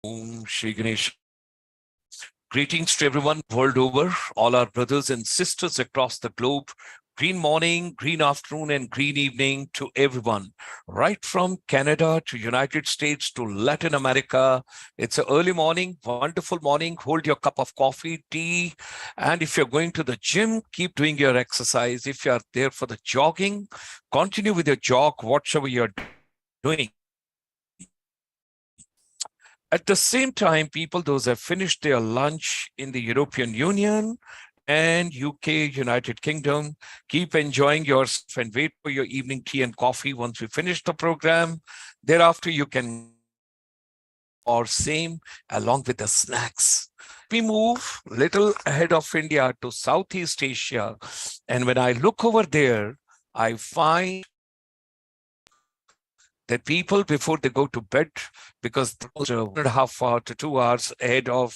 Om Shri Ganesh. Greetings to everyone world over, all our brothers and sisters across the globe. Green morning, green afternoon, and green evening to everyone. Right from Canada to United States to Latin America. It's an early morning, wonderful morning. Hold your cup of coffee, tea. And if you're going to the gym, keep doing your exercise. If you're there for the jogging, continue with your jog, whatever you're doing. At the same time, people, those have finished their lunch in the European Union and UK, United Kingdom, keep enjoying yourself and wait for your evening tea and coffee once we finish the program. Thereafter, you can or same along with the snacks. We move little ahead of India to Southeast Asia. And when I look over there, I find that people before they go to bed, because they're 1.5 hours to 2 hours ahead of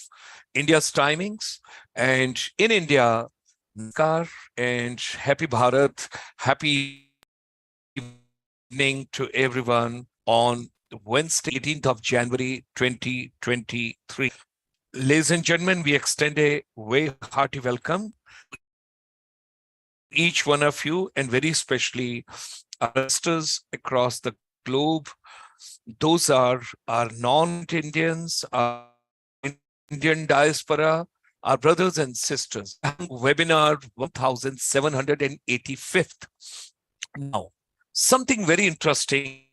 India's timings. And in India, Namaskar and Happy Bharat, happy evening to everyone on Wednesday, 18th of January, 2023. Ladies and gentlemen, we extend a very hearty welcome each one of you, and very especially our sisters across the globe. Those are our non-Indians, our Indian diaspora, our brothers and sisters. Webinar 1785th. Now, something very interesting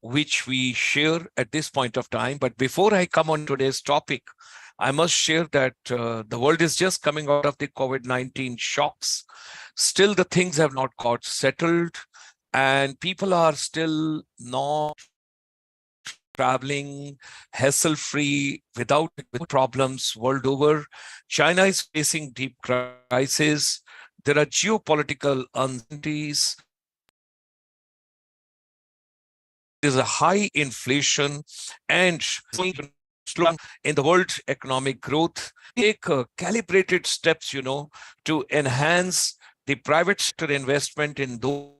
which we share at this point of time. But before I come on today's topic, I must share that the world is just coming out of the COVID-19 shocks. Still, the things have not got settled, and people are still not traveling hassle-free without problems world over. China is facing deep crisis. There are geopolitical uncertainties. There's a high inflation and in the world economic growth. Take calibrated steps, to enhance the private sector investment in those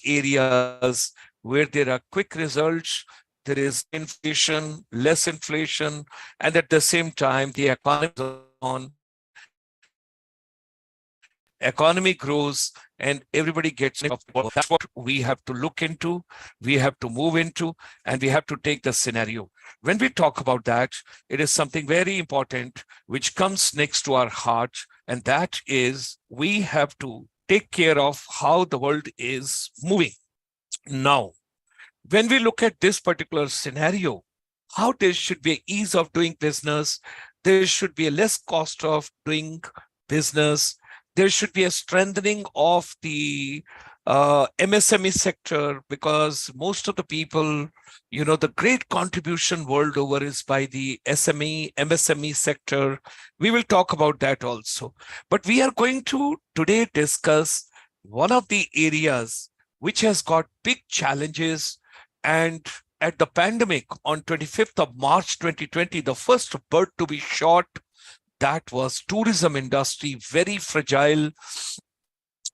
areas where there are quick results, there is inflation, less inflation, and at the same time, the economy grows and everybody gets it. That's what we have to look into, we have to move into, and we have to take the scenario. When we talk about that, it is something very important which comes next to our heart, and that is we have to take care of how the world is moving. Now, when we look at this particular scenario, how there should be ease of doing business, there should be a less cost of doing business, there should be a strengthening of the MSME sector, because most of the people, the great contribution world over is by the MSME sector. We will talk about that also. But we are going to today discuss one of the areas which has got big challenges. And at the pandemic on 25th of March 2020, the first bird to be shot, that was tourism industry, very fragile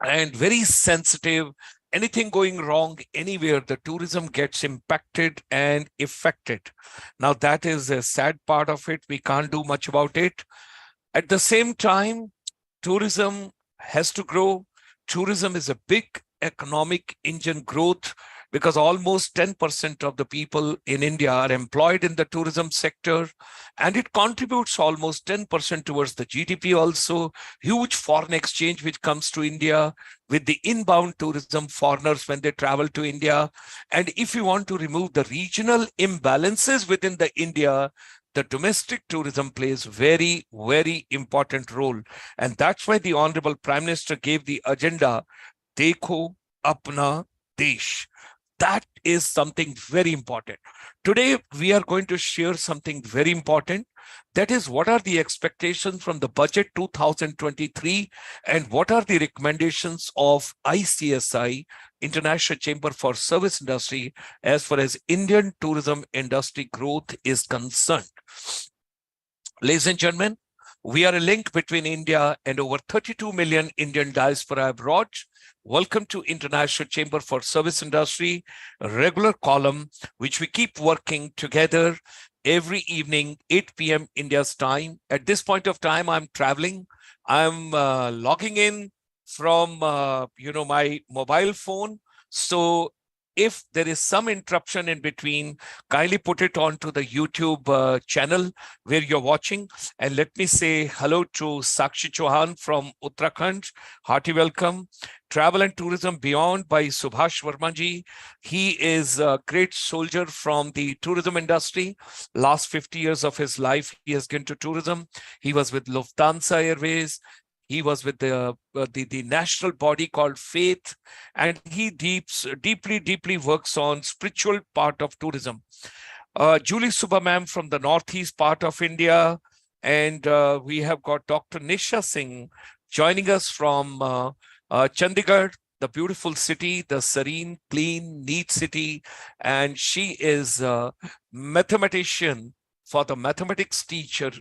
and very sensitive. Anything going wrong anywhere, the tourism gets impacted and affected. Now, that is a sad part of it. We can't do much about it. At the same time, tourism has to grow. Tourism is a big economic engine growth, because almost 10% of the people in India are employed in the tourism sector, and it contributes almost 10% towards the GDP also. Huge foreign exchange which comes to India with the inbound tourism, foreigners when they travel to India. And if you want to remove the regional imbalances within the India, the domestic tourism plays very, very important role. And that's why the Honorable Prime Minister gave the agenda, Dekho Apna Desh. That is something very important. Today, we are going to share something very important. That is, what are the expectations from the budget 2023, and what are the recommendations of ICSI, International Chamber for Service Industry, as far as Indian tourism industry growth is concerned. Ladies and gentlemen, we are a link between India and over 32 million Indian diaspora abroad. Welcome to International Chamber for Service Industry, a regular column which we keep working together every evening, 8 p.m. India's time. At this point of time, I'm traveling. I'm logging in from my mobile phone. So if there is some interruption in between, kindly put it onto the YouTube channel where you're watching. And let me say hello to Sakshi Chauhan from Uttarakhand. Hearty welcome. Travel and Tourism Beyond by Subhash Verma ji. He is a great soldier from the tourism industry. Last 50 years of his life, he has gone to tourism. He was with Lufthansa Airways. He was with the national body called Faith, and he deeply works on spiritual part of tourism. Julie Subba ma'am from the northeast part of India, and we have got Dr. Nisha Singh joining us from Chandigarh, the beautiful city, the serene, clean, neat city, and she is a mathematician for the mathematics teacher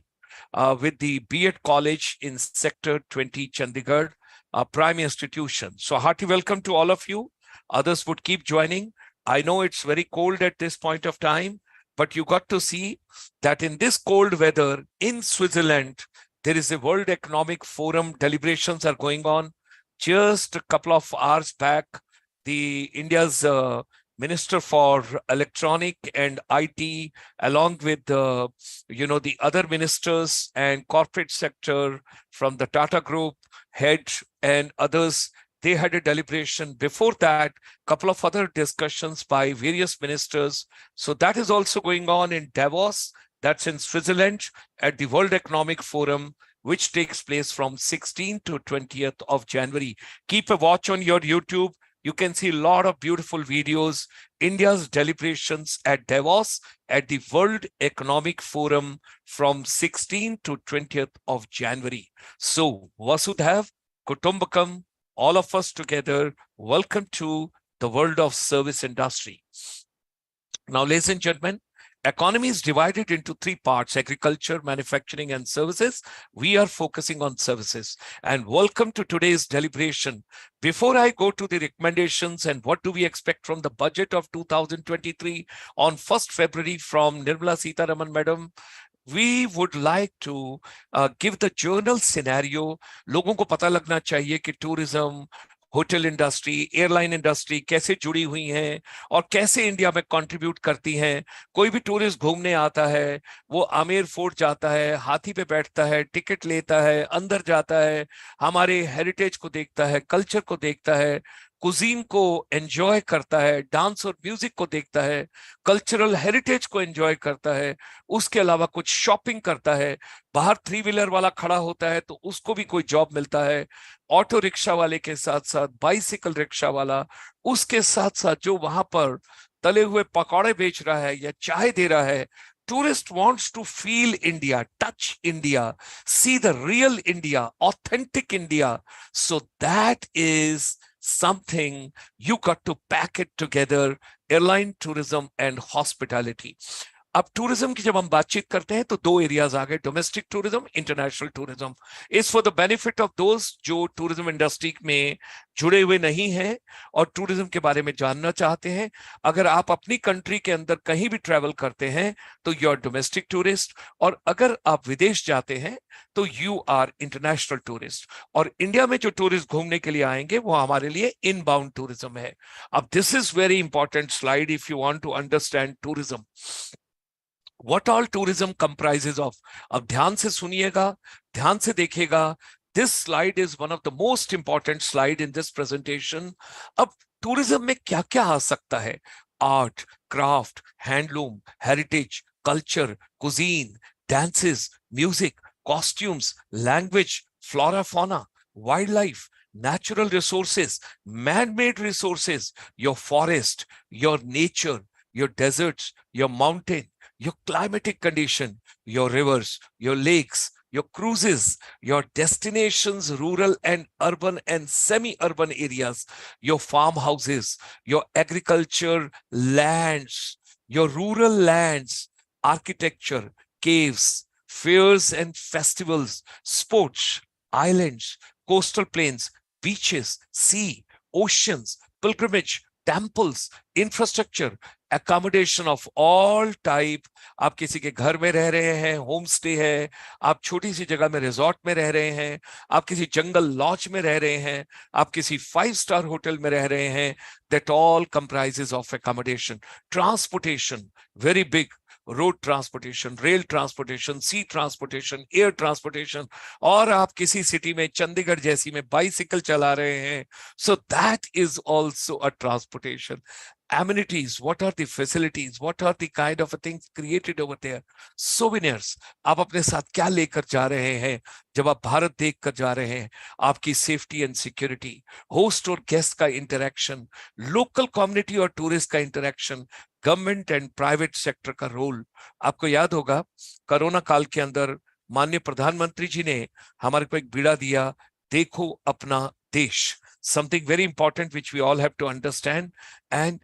with the B.Ed College in Sector 20, Chandigarh, a prime institution. So hearty welcome to all of you. Others would keep joining. I know it's very cold at this point of time, but you got to see that in this cold weather in Switzerland, there is a World Economic Forum deliberations are going on. Just a couple of hours back, the India's Minister for Electronic and IT, along with the other ministers and corporate sector from the Tata Group head and others, they had a deliberation. Before that, couple of other discussions by various ministers. So that is also going on in Davos, that's in Switzerland, at the World Economic Forum, which takes place from 16th to 20th of January. Keep a watch on your YouTube. You can see a lot of beautiful videos. India's deliberations at Davos at the World Economic Forum from 16th to 20th of January. So Vasudhaiv Kutumbakam, all of us together, welcome to the world of service industry. Now, ladies and gentlemen, economy is divided into three parts: agriculture, manufacturing, and services. We are focusing on services. And welcome to today's deliberation. Before I go to the recommendations and what do we expect from the budget of 2023 on 1st February from Nirmala Sitharaman Madam, we would like to give the general scenario. लोगों को पता लगना चाहिए कि tourism, hotel industry, airline industry कैसे जुड़ी हुई हैं और कैसे इंडिया में कंट्रीब्यूट करती हैं। कोई भी टूरिस्ट घूमने आता है, वो आमेर फोर्ट जाता है, हाथी पे बैठता है, टिकट लेता है, अंदर जाता है, हमारे हेरिटेज को देखता है, कल्चर को देखता है, कुजीन को एंजॉय करता है, डांस और म्यूजिक को देखता है, कल्चरल हेरिटेज को एंजॉय करता है, उसके अलावा कुछ शॉपिंग करता है, बाहर 3 व्हीलर वाला खड़ा होता है तो उसको भी कोई जॉब मिलता है, ऑटो रिक्शा वाले के साथ साथ बाइसिकल रिक्शा वाला, उसके साथ साथ जो वहां पर तले हुए पकौड़े बेच रहा है या चाय दे रहा है। Tourist wants to feel India, touch India, see the real India, authentic India. So that is something you got to pack it together, airline tourism and hospitality. अब टूरिज्म की जब हम बातचीत करते हैं तो दो एरियाज आ गए: domestic tourism, international tourism. Is for the benefit of those जो टूरिज्म इंडस्ट्री में जुड़े हुए नहीं हैं और टूरिज्म के बारे में जानना चाहते हैं। अगर आप अपनी कंट्री के अंदर कहीं भी ट्रैवल करते हैं तो यू आर डोमेस्टिक टूरिस्ट, और अगर आप विदेश जाते हैं तो यू आर इंटरनेशनल टूरिस्ट। और इंडिया में जो टूरिस्ट घूमने के लिए आएंगे वो हमारे लिए इनबाउंड टूरिज्म है। अब this is very important slide if you want to understand tourism, what all tourism comprises of. अब ध्यान से सुनिएगा, ध्यान से देखिएगा। This slide is one of the most important slide in this presentation. अब टूरिज्म में क्या क्या आ सकता है? Art, craft, handloom, heritage, culture, cuisine, dances, music, costumes, language, flora, fauna, wildlife, natural resources, man-made resources, your forest, your nature, your deserts, your mountain, your climatic condition, your rivers, your lakes, your cruises, your destinations, rural and urban and semi-urban areas, your farmhouses, your agriculture lands, your rural lands, architecture, caves, fairs and festivals, sports, islands, coastal plains, beaches, sea, oceans, pilgrimage, temples, infrastructure, accommodation of all type. आप किसी के घर में रह रहे हैं, home stay है, आप छोटी सी जगह में रिजॉर्ट में रह रहे हैं, आप किसी जंगल लॉज में रह रहे हैं, आप किसी 5 स्टार होटल में रह रहे हैं, that all comprises of accommodation. Transportation, very big. Road transportation, rail transportation, sea transportation, air transportation, और आप किसी सिटी में चंडीगढ़ जैसी में बाइसिकल चला रहे हैं, so that is also a transportation. Amenities, what are the facilities, what are the kind of things created over there? Souvenirs, आप अपने साथ क्या लेकर जा रहे हैं जब आप भारत देख कर जा रहे हैं? आपकी सेफ्टी एंड सिक्योरिटी, होस्ट और गेस्ट का इंटरेक्शन, लोकल कम्युनिटी और टूरिस्ट का interaction, government and private sector का रोल। आपको याद होगा कोरोना काल के अंदर माननीय प्रधानमंत्री जी ने हमारे को एक बीड़ा दिया, देखो अपना देश, something very important which we all have to understand. And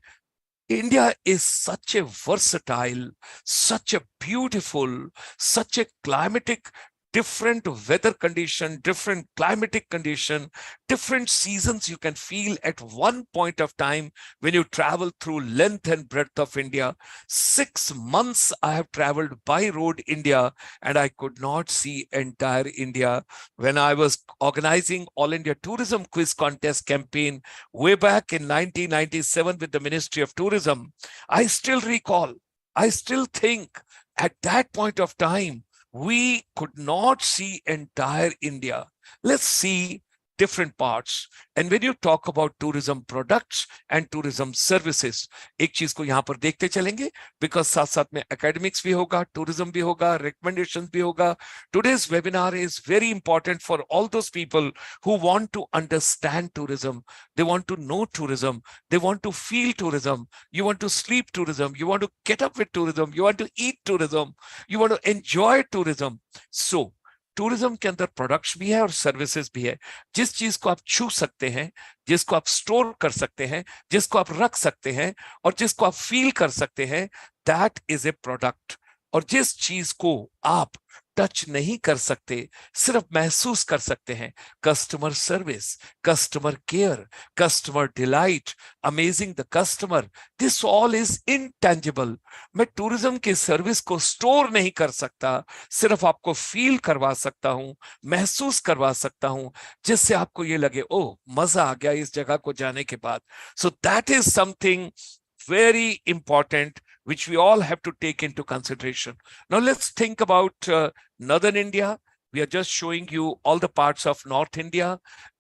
India is such a versatile, such a beautiful, such a climatic, different weather condition, different climatic condition, different seasons you can feel at one point of time when you travel through length and breadth of India. 6 months I have traveled by road India and I could not see entire India. When I was organizing All India Tourism Quiz Contest campaign way back in 1997 with the Ministry of Tourism, I still recall, I still think at that point of time, we could not see entire India. Let's see different parts. And when you talk about tourism products and tourism services, एक चीज को यहाँ पर देखते चलेंगे, because साथ साथ में academics भी होगा, tourism भी होगा, recommendations भी होगा. Today's webinar is very important for all those people who want to understand tourism. They want to know tourism. They want to feel tourism. You want to sleep tourism. You want to get up with tourism. You want to eat tourism. You want to enjoy tourism. So, tourism के अंदर products भी है और services भी है. जिस चीज को आप छू सकते हैं, जिसको आप स्टोर कर सकते हैं, जिसको आप रख सकते हैं और जिसको आप फील कर सकते हैं, दैट इज ए प्रोडक्ट. और जिस चीज को आप टच नहीं कर सकते, सिर्फ महसूस कर सकते हैं, customer service, customer care, customer delight, amazing the customer, this all is intangible. मैं टूरिज्म की सर्विस को स्टोर नहीं कर सकता, सिर्फ आपको फील करवा सकता हूं, महसूस करवा सकता हूं, जिससे आपको ये लगे ओह मजा आ गया इस जगह को जाने के बाद. सो that is something very important which we all have to take into consideration. Now let's think about Northern India. We are just showing you all the parts of North India.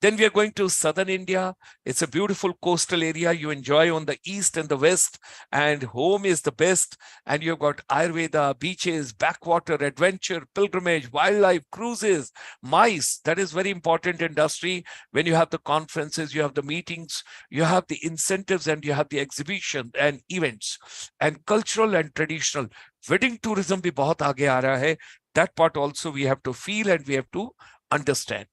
Then we are going to Southern India. It's a beautiful coastal area you enjoy on the east and the west, and home is the best. And you've got Ayurveda, beaches, backwater, adventure, pilgrimage, wildlife, cruises, MICE. That is very important industry. When you have the conferences, you have the meetings, you have the incentives, and you have the exhibition and events, and cultural and traditional. Wedding tourism भी बहुत आगे आ रहा है. That part also we have to feel and we have to understand.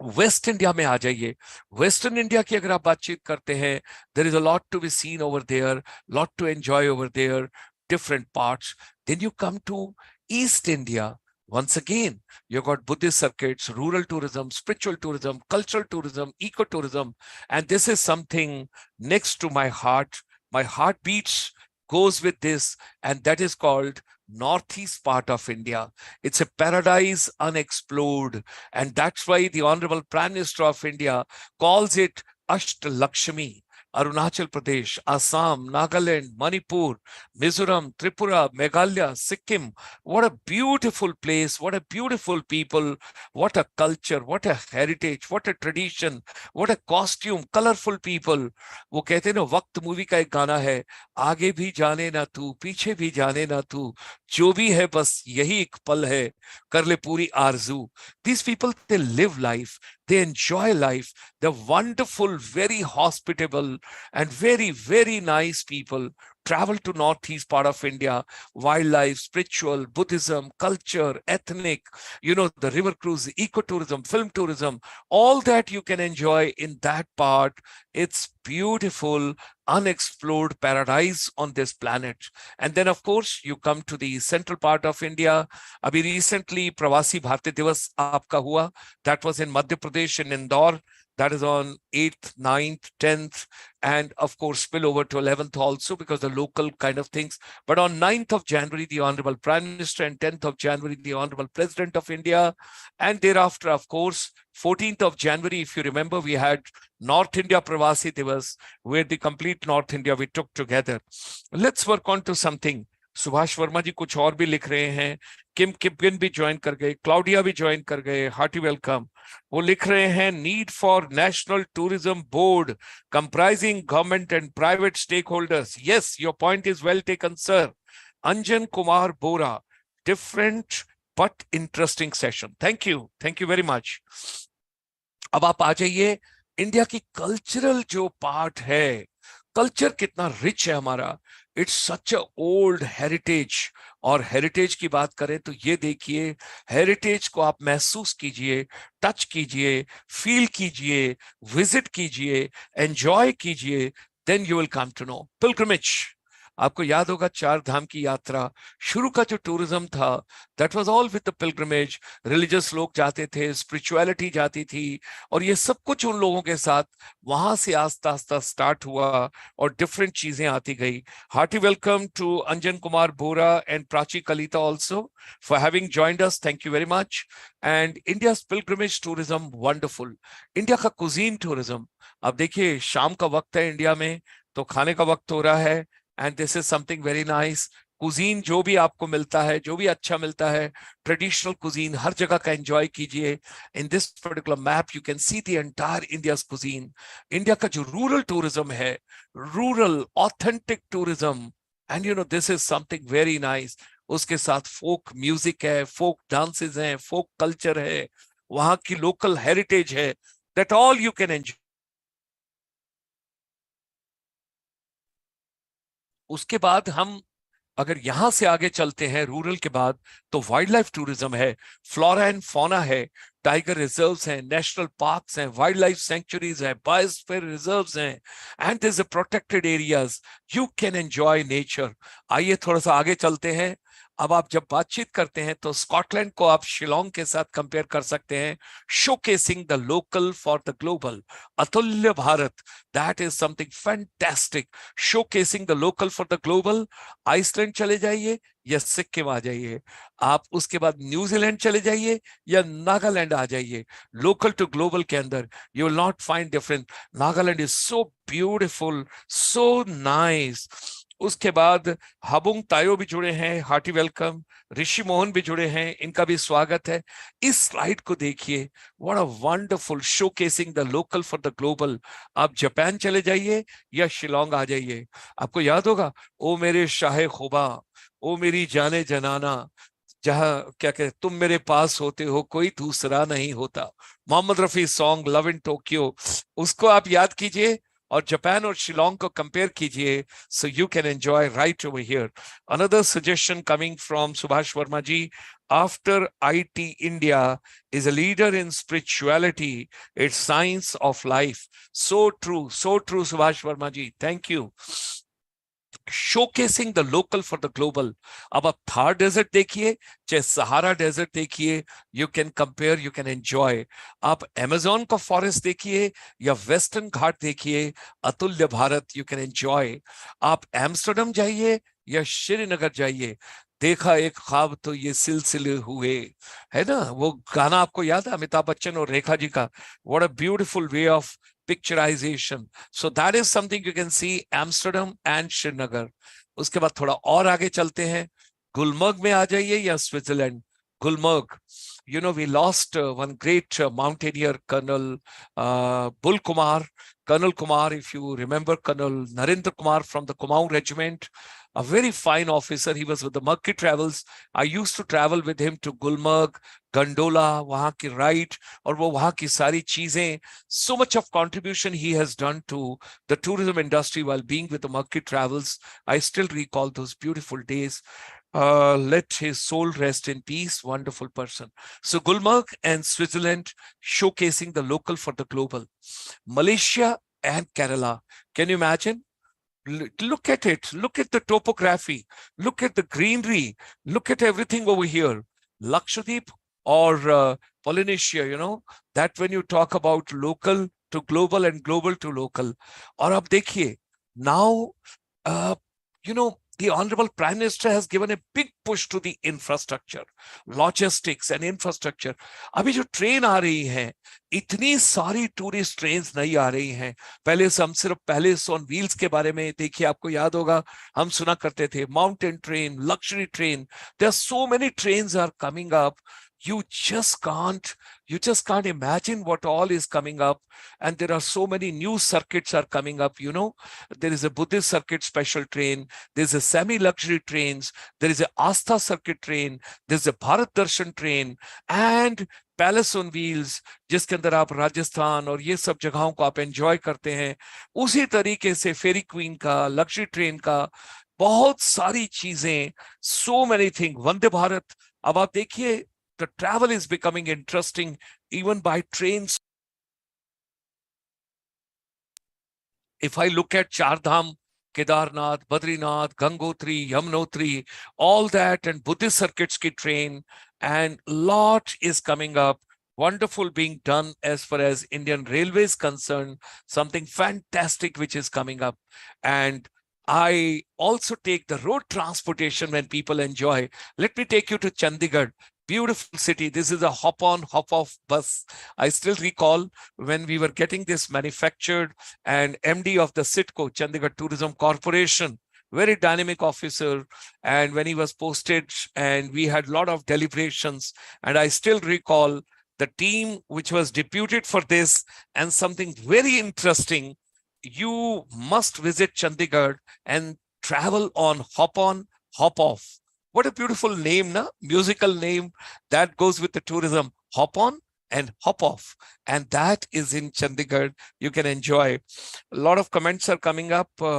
Waste India में आ जाइए. Western India की अगर आप बातचीत करते हैं, there is a lot to be seen over there, lot to enjoy over there, different parts. Then you come to East India. Once again, you've got Buddhist circuits, rural tourism, spiritual tourism, cultural tourism, ecotourism, and this is something next to my heart. My heart beats goes with this, and that is called northeast part of India. It's a paradise unexplored, and that's why the Honorable Prime Minister of India calls it Ashtalakshmi. Arunachal Pradesh, Assam, Nagaland, Manipur, Mizoram, Tripura, Meghalaya, Sikkim. What a beautiful place, what a beautiful people, what a culture, what a heritage, what a tradition, what a costume, colorful people. वो कहते हैं ना, वक्त movie का एक गाना है, आगे भी जाने ना तू, पीछे भी जाने ना तू, जो भी है बस यही एक पल है, कर ले पूरी आरज़ू. These people, they live life, they enjoy life. They're wonderful, very hospitable, and very, very nice people. Travel to northeast part of India, wildlife, spiritual, Buddhism, culture, ethnic, the river cruise, ecotourism, film tourism, all that you can enjoy in that part. It's beautiful, unexplored paradise on this planet. And then, of course, you come to the central part of India. Abhi recently, Pravasi Bharatiya Divas aapka hua. That was in Madhya Pradesh, in Indore. That is on 8th, 9th, 10th, and of course spill over to 11th also because the local kind of things. But on 9th of January, the Honorable Prime Minister, and 10th of January, the Honorable President of India. And thereafter, of course, 14th of January, if you remember, we had North India Pravasi Divas, where the complete North India we took together. Let's work on to something. Subhash Verma जी कुछ और भी लिख रहे हैं, किम किपगिन भी join कर गए, Claudia भी ज्वाइन कर गए, हार्टी वेलकम। वो लिख रहे हैं need for national tourism board comprising government and private stake holders. Yes, your point is well taken sir. Anjan Kumar Bora, different but interesting session. Thank you very much. अब आप आ जाइए, इंडिया की कल्चरल जो पार्ट है, कल्चर कितना रिच है हमारा, it's such a old heritage. और हेरिटेज की बात करें तो ये देखिए, हेरिटेज को आप महसूस कीजिए, टच कीजिए, फील कीजिए, विजिट कीजिए, एंजॉय कीजिए, then you will come to know. Pilgrimage, आपको याद होगा चार धाम की यात्रा, शुरू का जो टूरिज्म था that was all with the pilgrimage. Religious लोग जाते थे, स्पिरिचुअलिटी जाती थी, और ये सब कुछ उन लोगों के साथ वहां से आस्ता आस्ता स्टार्ट हुआ और डिफरेंट चीजें आती गई। Hearty welcome to Anjan Kumar Bora and Prachi Kalita also for having joined us, thank you very much. And India pilgrimage tourism wonderful. India का कुजीन टूरिज्म, अब देखिए शाम का वक्त है इंडिया में, तो खाने का वक्त हो रहा है, and this is something very nice. Cuisine जो भी आपको मिलता है, जो भी अच्छा मिलता है, ट्रेडिशनल कुजीन हर जगह का एंजॉय कीजिए। In this particular map you can see the entire India's cuisine. India का जो रूरल टूरिज्म है, rural authentic tourism, and you know this is something very nice. उसके साथ फोक म्यूजिक है, फोक डांसेस हैं, फोक कल्चर है, वहां की लोकल हेरिटेज है, that all you can enjoy. उसके बाद हम अगर यहां से आगे चलते हैं रूरल के बाद, तो वाइल्ड लाइफ टूरिज्म है, फ्लोरा एंड फौना है, टाइगर रिजर्व्स हैं, नेशनल पार्क्स हैं, वाइल्ड लाइफ सेंचुरीज हैं, बायोस्फीयर रिजर्व्स हैं, and there is a protected areas, you can enjoy nature. आइए थोड़ा सा आगे चलते हैं। अब आप जब बातचीत करते हैं तो स्कॉटलैंड को आप शिलोंग के साथ कंपेयर कर सकते हैं, showcasing the local for the global. अतुल्य भारत, that is something fantastic, showcasing the local for the global. Iceland चले जाइए या सिक्किम आ जाइए, आप उसके बाद न्यूजीलैंड चले जाइए या नागालैंड आ जाइए, लोकल टू ग्लोबल के अंदर you will not find different. Nagaland is so beautiful, so nice. उसके बाद हबुंग तायो भी जुड़े हैं, हार्टी वेलकम। ऋषि मोहन भी जुड़े हैं, इनका भी स्वागत है। इस स्लाइड को देखिए, what a wonderful showcasing the local for the global. आप जापान चले जाइए या शिलोंग आ जाइए, आपको याद होगा, ओ मेरे शाहे खुबा, ओ मेरी जाने जनाना, जहां क्या कहते, तुम मेरे पास होते हो कोई दूसरा नहीं होता। Mohammed Rafi song love in Tokyo, उसको आप याद कीजिए और जापान और शिलोंग को कंपेयर कीजिए, so you can enjoy right over here. Another suggestion coming from Subhash Verma ji, after IT India is a leader in spirituality, it's science of life. So true Subhash Verma ji, thank you. Showcasing the local for the global. अब आप Thar desert देखिए, चाहे Sahara desert देखिए, you can compare, you can enjoy. आप Amazon का forest देखिए या western घाट देखिए, अतुल्य भारत, यू कैन एंजॉय। आप एम्स्टर्डम जाइए या श्रीनगर जाइए, देखा एक ख्वाब तो ये सिलसिले हुए, है ना, वो गाना आपको याद है अमिताभ बच्चन और रेखा जी का, what a beautiful way of picturisation. So that is something you can see Amsterdam and Srinagar. उसके बाद थोड़ा और आगे चलते हैं, गुलमर्ग में आ जाइए या Switzerland. Gulmarg, you know, we lost one great mountaineer, Colonel Bull Kumar. Colonel Kumar, if you remember, Colonel Narendra Kumar from the Kumaon Regiment, a very fine officer. He was with the Murky Travels. I used to travel with him to Gulmarg, Gondola, वहाँ की ride और वो वहाँ की सारी चीजें. So much of contribution he has done to the tourism industry while being with the Murky Travels. I still recall those beautiful days. Let his soul rest in peace. Wonderful person. So Gulmarg and Switzerland showcasing the local for the global. Malaysia and Kerala. Can you imagine? Look at it. Look at the topography. Look at the greenery. Look at everything over here. Lakshadweep or Polynesia, you know, that when you talk about local, to global and global to local. और अब देखिए, now, the Honorable Prime Minister has given a big push to the infrastructure, logistics and infrastructure. अभी जो train आ रही है, इतनी सारी tourist trains नहीं आ रही हैं। पहले से हम सिर्फ पैलेस ऑन व्हील्स के बारे में देखिए, आपको याद होगा हम सुना करते थे, mountain train, luxury train. There are so many trains are coming up, you just can't imagine what all is coming up. And there are so many new circuits are coming up. There is a Buddhist circuit special train, there's a semi-luxury trains, there is a Astha circuit train, there's a Bharat Darshan train, and palace on wheels, जिसके अंदर आप राजस्थान और ये सब जगहों को आप enjoy करते हैं। उसी तरीके से फेरी क्वीन का, लग्जरी ट्रेन का, बहुत सारी चीजें, so many thing, Vande Bharat. अब आप देखिए, the travel is becoming interesting even by trains. If I look at Chardham, Kedarnath, Badrinath, Gangotri, Yamunotri, all that, and Buddhist circuits ki train, and lot is coming up. Wonderful being done as far as Indian Railway is concerned, something fantastic which is coming up. And I also take the road transportation when people enjoy. Let me take you to Chandigarh. Beautiful city. This is a hop on, hop off bus. I still recall when we were getting this manufactured, and MD of the CITCO, Chandigarh Tourism Corporation, very dynamic officer, and when he was posted, and we had a lot of deliberations, and I still recall the team which was deputed for this. And something very interesting, you must visit Chandigarh and travel on, hop off. What a beautiful name, na? Musical name that goes with the tourism. Hop on and hop off. And that is in Chandigarh. You can enjoy. A lot of comments are coming up. Rishi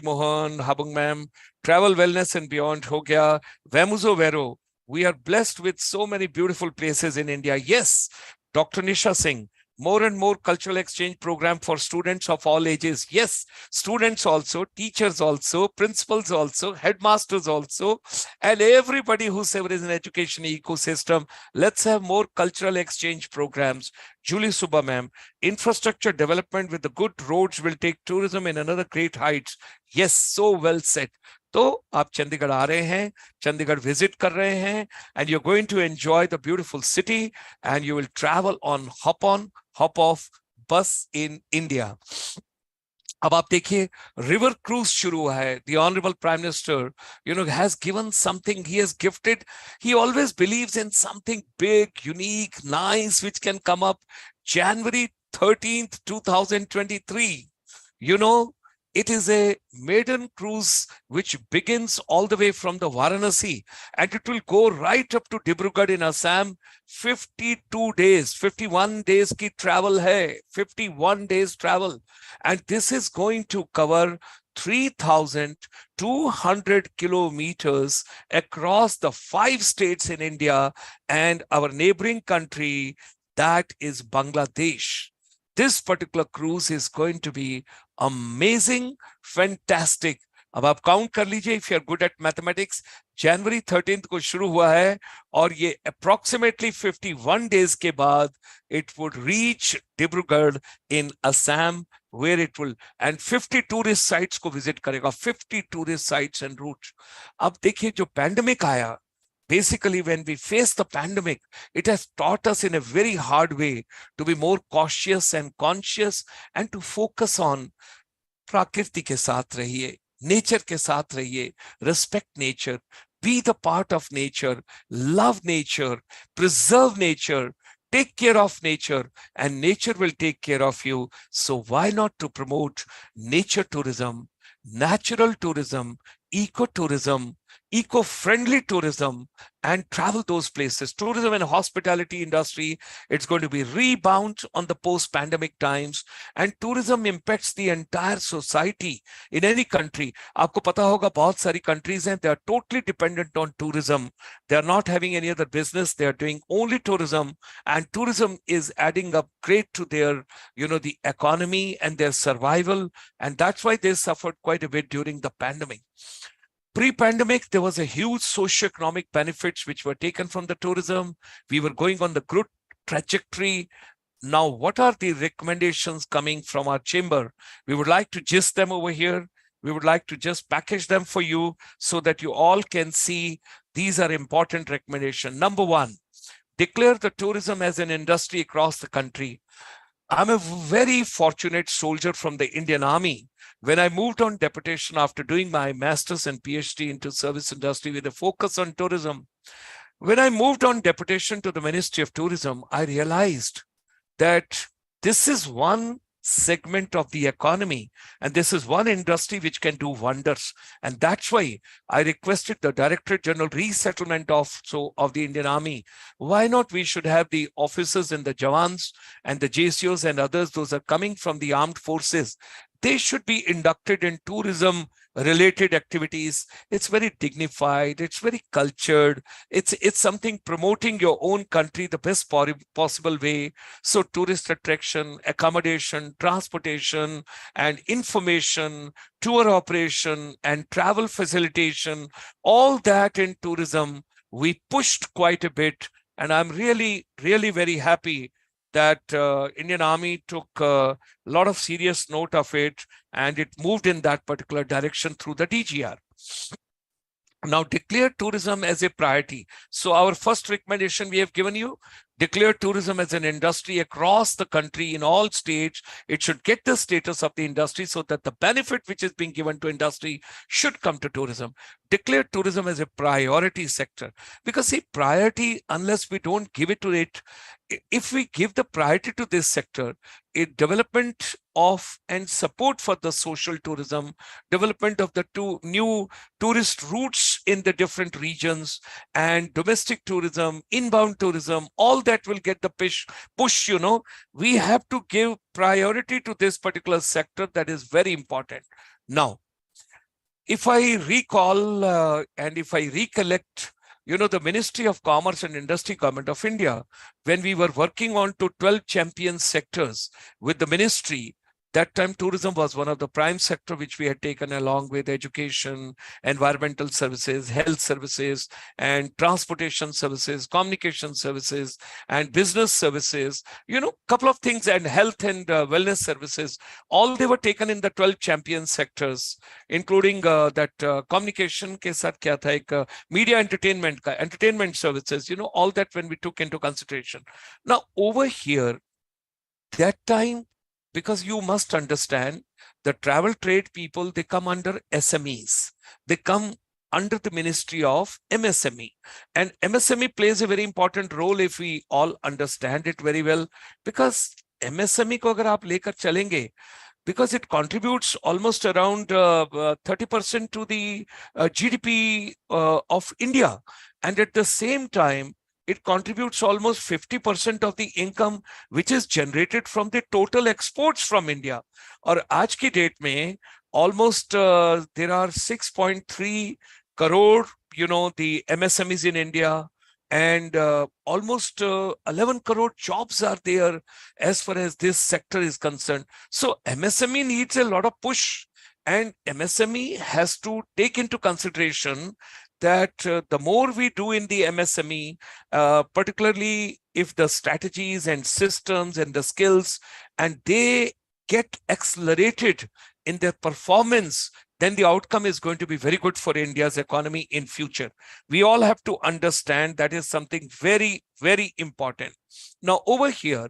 Mohan, Habung ma'am, travel, wellness and beyond ho gaya. Vemuzo Vero. We are blessed with so many beautiful places in India. Yes, Dr. Nisha Singh. More and more cultural exchange program for students of all ages. Yes, students also, teachers also, principals also, headmasters also, and everybody who's ever is in education ecosystem. Let's have more cultural exchange programs. Julie Subba ma'am, infrastructure development with the good roads will take tourism in another great heights. Yes, so well said. तो आप चंडीगढ़ आ रहे हैं, Chandigarh visit कर रहे हैं, and you're going to enjoy the beautiful city, and you will travel on hop off bus in India. अब आप देखिए, रिवर क्रूज शुरू हुआ है. The Honorable Prime Minister, has given something. He has gifted. He always believes in something big, unique, nice, which can come up. January 13th, 2023. It is a maiden cruise which begins all the way from the Varanasi, and it will go right up to Dibrugarh in Assam. 52 days, 51 days ki travel hai, 51 days travel. And this is going to cover 3,200 kilometers across the 5 states in India and our neighboring country, that is Bangladesh. This particular cruise is going to be amazing, fantastic. अब आप count कर लीजिए, if you are good at mathematics, January 13th को शुरू हुआ है और ये approximately 51 days के बाद it would reach Dibrugarh in Assam, where it will, and 50 tourist sites को visit करेगा, 50 tourist sites and routes. अब देखिए, जो pandemic आया, basically, when we face the pandemic, it has taught us in a very hard way to be more cautious and conscious and to focus on prakriti ke saath rahiye, nature ke saath rahiye, respect nature, be the part of nature, love nature, preserve nature, take care of nature, and nature will take care of you. So why not to promote nature tourism, natural tourism, ecotourism, eco-friendly tourism, and travel those places. Tourism and hospitality industry, it's going to be rebound on the post-pandemic times, and tourism impacts the entire society in any country. आपको पता होगा, बहुत सारी countries हैं, they are totally dependent on tourism. They are not having any other business. They are doing only tourism, and tourism is adding up great to their, the economy and their survival. And that's why they suffered quite a bit during the pandemic. Pre-pandemic, there was a huge socio-economic benefits which were taken from the tourism. We were going on the good trajectory. Now, what are the recommendations coming from our chamber? We would like to gist them over here. We would like to just package them for you so that you all can see these are important recommendations. Number one, declare the tourism as an industry across the country. I'm a very fortunate soldier from the Indian Army. When I moved on deputation after doing my master's and PhD into service industry with a focus on tourism, when I moved on deputation to the Ministry of Tourism, I realized that this is one segment of the economy and this is one industry which can do wonders. And that's why I requested the Directorate General Resettlement of the Indian Army. Why not we should have the officers and the Jawans and the JCOs and others, those are coming from the armed forces. They should be inducted in tourism related activities. It's very dignified, it's very cultured, it's something promoting your own country the best possible way. So tourist attraction, accommodation, transportation and information, tour operation and travel facilitation, all that in tourism we pushed quite a bit. And I'm really very happy that Indian Army took a lot of serious note of it and it moved in that particular direction through the DGR. Now, declare tourism as a priority. So our first recommendation we have given you, declare tourism as an industry across the country in all states. It should get the status of the industry so that the benefit which is being given to industry should come to tourism. Declare tourism as a priority sector, because see, priority, unless we don't give it to it, if we give the priority to this sector, development of and support for the social tourism, development of the new tourist routes in the different regions and domestic tourism, inbound tourism, all that will get the push, you know. We have to give priority to this particular sector. That is very important. Now, if I recall and if I recollect, you know, the Ministry of Commerce and Industry, Government of India, when we were working on to 12 champion sectors with the ministry, that time tourism was one of the prime sector which we had taken along with education, environmental services, health services, and transportation services, communication services, and business services, you know, couple of things, and health and wellness services. All they were taken in the 12 champion sectors, including that communication ke saath kya tha, ek, media entertainment services, you know, all that when we took into consideration. Now, over here, that time, because you must understand the travel trade people, they come under SMEs. They come under the Ministry of MSME. And MSME plays a very important role if we all understand it very well, because MSME ko agar aap lekar chalenge, because it contributes almost around 30% to the GDP of India. And at the same time, it contributes almost 50% of the income which is generated from the total exports from India. Or aaj ki date mein, almost there are 6.3 crore, you know, the MSMEs in India, and almost 11 crore jobs are there as far as this sector is concerned. So MSME needs a lot of push, and MSME has to take into consideration that the more we do in the MSME, particularly if the strategies and systems and the skills, and they get accelerated in their performance, then the outcome is going to be very good for India's economy in future. We all have to understand that is something very, very important. Now, over here,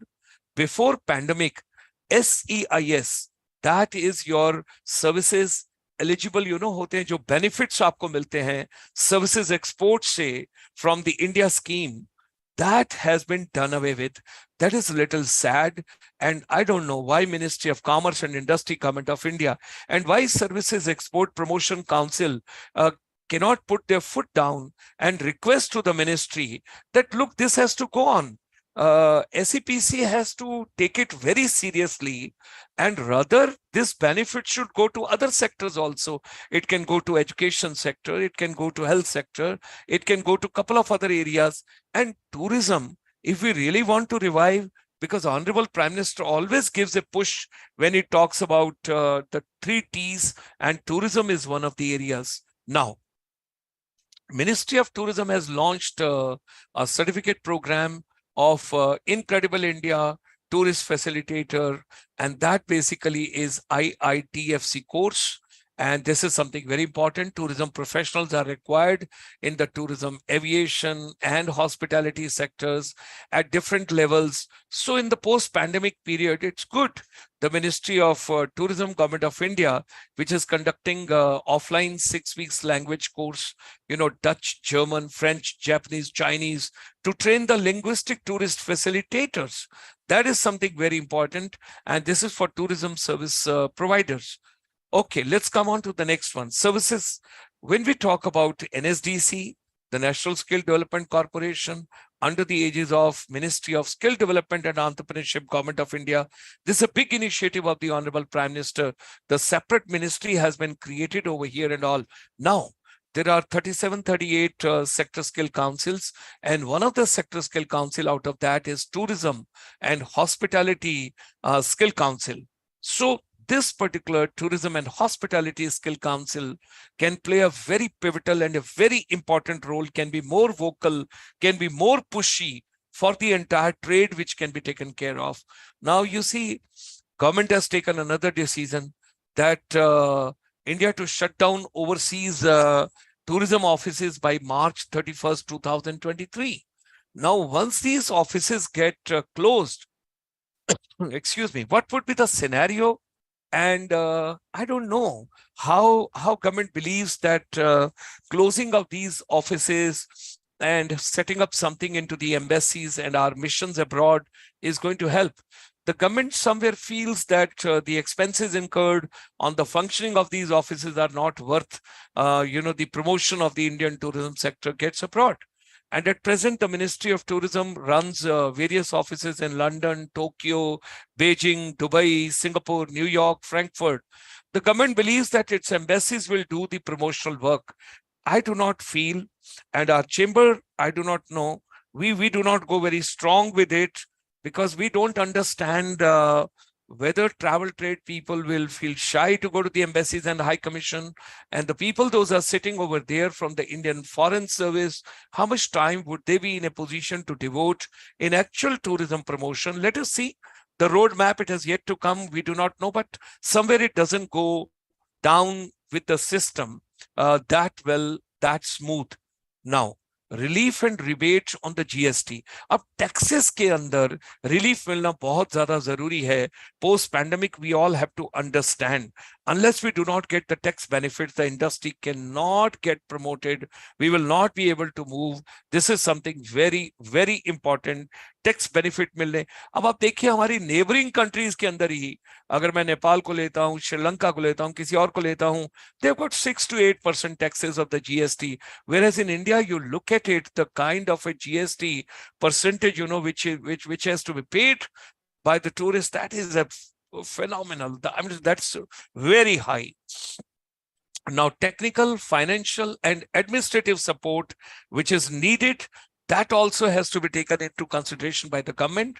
before pandemic, SEIS, that is your services eligible, you know, होते हैं जो benefits आपको मिलते हैं services export से from the India scheme, that has been done away with. That is a little sad, and I don't know why Ministry of Commerce and Industry, Government of India, and why Services Export Promotion Council cannot put their foot down and request to the ministry that, look, this has to go on. SEPC has to take it very seriously, and rather this benefit should go to other sectors also. It can go to education sector, it can go to health sector, it can go to a couple of other areas. And tourism, if we really want to revive, because Honorable Prime Minister always gives a push when he talks about the 3 T's, and tourism is one of the areas. Now, Ministry of Tourism has launched a certificate program of Incredible India tourist facilitator, and that basically is IITFC course. And this is something very important. Tourism professionals are required in the tourism, aviation, and hospitality sectors at different levels. So in the post-pandemic period, it's good. The Ministry of Tourism, Government of India, which is conducting offline 6 weeks language course, Dutch, German, French, Japanese, Chinese, to train the linguistic tourist facilitators. That is something very important. And this is for tourism service providers. Okay, let's come on to the next one. Services. When we talk about NSDC, the National Skill Development Corporation, under the aegis of Ministry of Skill Development and Entrepreneurship, Government of India, this is a big initiative of the Honorable Prime Minister. The separate ministry has been created over here and all. Now, there are 37, 38 sector skill councils, and one of the sector skill council out of that is Tourism and Hospitality Skill Council. So this particular Tourism and Hospitality Skill Council can play a very pivotal and a very important role, can be more vocal, can be more pushy for the entire trade, which can be taken care of. Now, you see, government has taken another decision that India to shut down overseas tourism offices by March 31st, 2023. Now, once these offices get closed, excuse me, what would be the scenario? And I don't know how government believes that closing of these offices and setting up something into the embassies and our missions abroad is going to help. The government somewhere feels that the expenses incurred on the functioning of these offices are not worth, the promotion of the Indian tourism sector gets abroad. And at present, the Ministry of Tourism runs various offices in London, Tokyo, Beijing, Dubai, Singapore, New York, Frankfurt. The government believes that its embassies will do the promotional work. I do not feel, and our chamber, I do not know, we do not go very strong with it, because we don't understand whether travel trade people will feel shy to go to the embassies and high commission, and the people those are sitting over there from the Indian Foreign Service, how much time would they be in a position to devote in actual tourism promotion? Let us see. The roadmap, it has yet to come. We do not know, but somewhere it doesn't go down with the system that well, that smooth. Now, relief and rebate on the GST. अब taxes के अंदर relief मिलना बहुत ज्यादा जरूरी है. Post pandemic we all have to understand, unless we do not get the tax benefits, the industry cannot get promoted. We will not be able to move. This is something very, very important. Tax benefit मिलने. अब आप देखिए हमारी neighbouring countries के अंदर ही, अगर मैं नेपाल को लेता हूँ, श्रीलंका को लेता हूँ, किसी और को लेता हूँ, they've got 6 to 8% taxes of the GST, whereas in India you look at it, the kind of a GST percentage, which has to be paid by the tourist, that is a phenomenal. I mean, that's very high. Now, technical, financial, and administrative support which is needed, that also has to be taken into consideration by the government.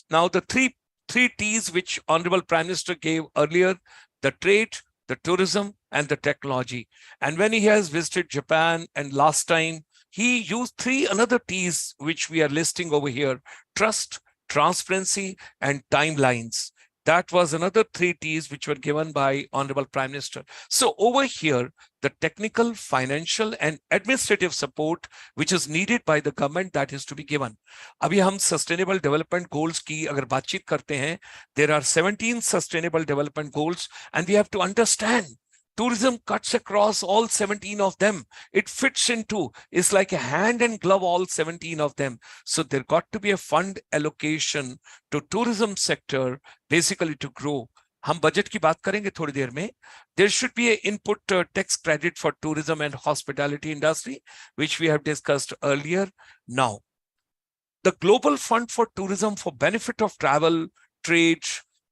Now, the three T's which Honorable Prime Minister gave earlier: the trade, the tourism, and the technology. And when he has visited Japan, and last time, he used another T's which we are listing over here: trust, transparency, and timelines. That was another 3 T's which were given by Honorable Prime Minister. So over here, the technical, financial, and administrative support which is needed by the government, that is to be given. अभी हम sustainable development goals की अगर बातचीत करते हैं, there are 17 sustainable development goals, and we have to understand tourism cuts across all 17 of them. It fits into, it's like a hand and glove, all 17 of them. So there got to be a fund allocation to tourism sector, basically to grow. हम budget की बात करेंगे थोड़ी देर में. There should be an input tax credit for tourism and hospitality industry, which we have discussed earlier. Now, the Global Fund for Tourism for benefit of travel, trade,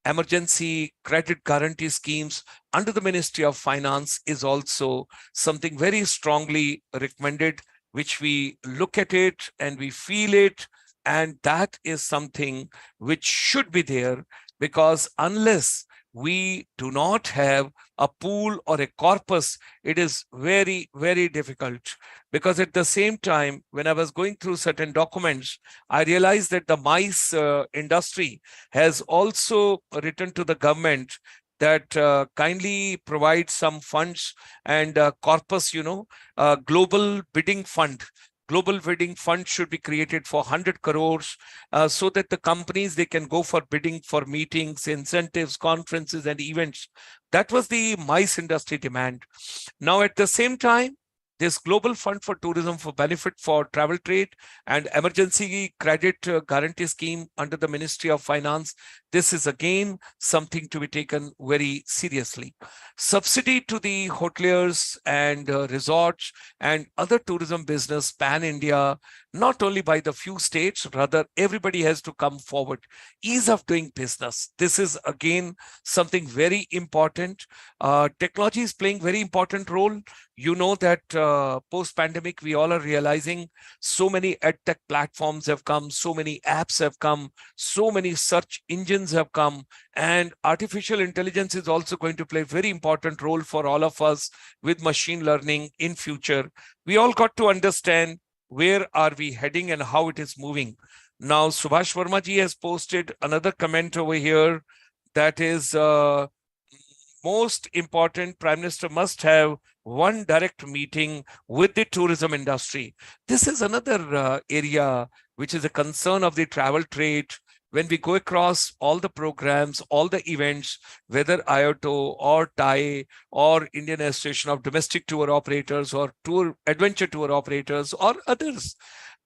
emergency credit guarantee schemes under the Ministry of Finance is also something very strongly recommended, which we look at it and we feel it, and that is something which should be there, because unless we do not have a pool or a corpus, it is very, very difficult. Because at the same time, when I was going through certain documents, I realized that the MICE industry has also written to the government that kindly provide some funds and corpus, global bidding fund. Global bidding fund should be created for 100 crores so that the companies, they can go for bidding for meetings, incentives, conferences, and events. That was the MICE industry demand. Now, at the same time, this global fund for tourism for benefit for travel trade and emergency credit guarantee scheme under the Ministry of Finance. This is again something to be taken very seriously. Subsidy to the hoteliers and resorts and other tourism business pan India, not only by the few states, rather everybody has to come forward. Ease of doing business. This is again something very important. Technology is playing very important role. You know that post-pandemic, we all are realizing so many edtech platforms have come, so many apps have come, so many search engines have come, and artificial intelligence is also going to play a very important role for all of us with machine learning in future. We all got to understand where are we heading and how it is moving. Now, Subhash Verma ji has posted another comment over here that is most important, Prime Minister must have one direct meeting with the tourism industry. This is another area which is a concern of the travel trade. When we go across all the programs, all the events, whether IOTO or TAI or Indian Association of Domestic Tour Operators or Adventure Tour Operators or others,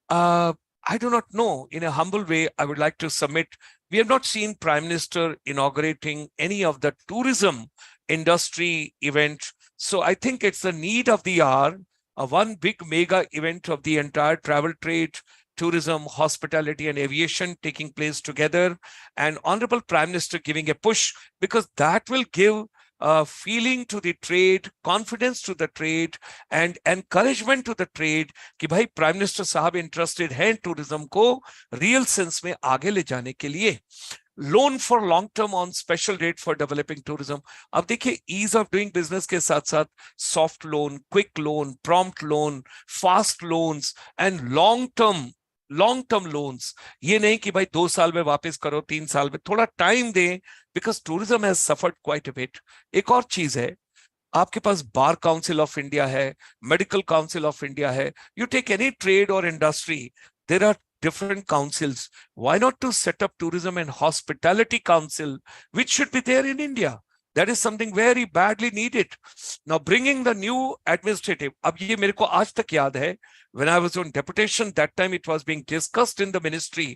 I do not know. In a humble way, I would like to submit, we have not seen Prime Minister inaugurating any of the tourism industry event. So I think it's the need of the hour, one big mega event of the entire travel trade, tourism, hospitality, and aviation taking place together, and Honorable Prime Minister giving a push, because that will give feeling to the trade, confidence to the trade, and encouragement to the trade कि भाई prime minister साहब interested हैं tourism को real sense में आगे ले जाने के लिए. Loan for long term on special rate for developing tourism. अब देखिए, ईज ऑफ डूइंग बिजनेस के साथ साथ soft loan, quick loan, prompt loan, fast loans and long term loans. ये नहीं कि भाई 2 साल में वापस करो, 3 साल में, थोड़ा टाइम दें, because tourism has suffered quite a bit. एक और चीज है, आपके पास बार काउंसिल ऑफ इंडिया है, मेडिकल काउंसिल ऑफ इंडिया है. यू टेक एनी ट्रेड और industry, there are different councils. Why not to set up tourism and hospitality council, which should be there in India? That is something very badly needed. Now, bringing the new administrative, अब ये मेरे को आज तक याद है, when I was on deputation, that time it was being discussed in the ministry.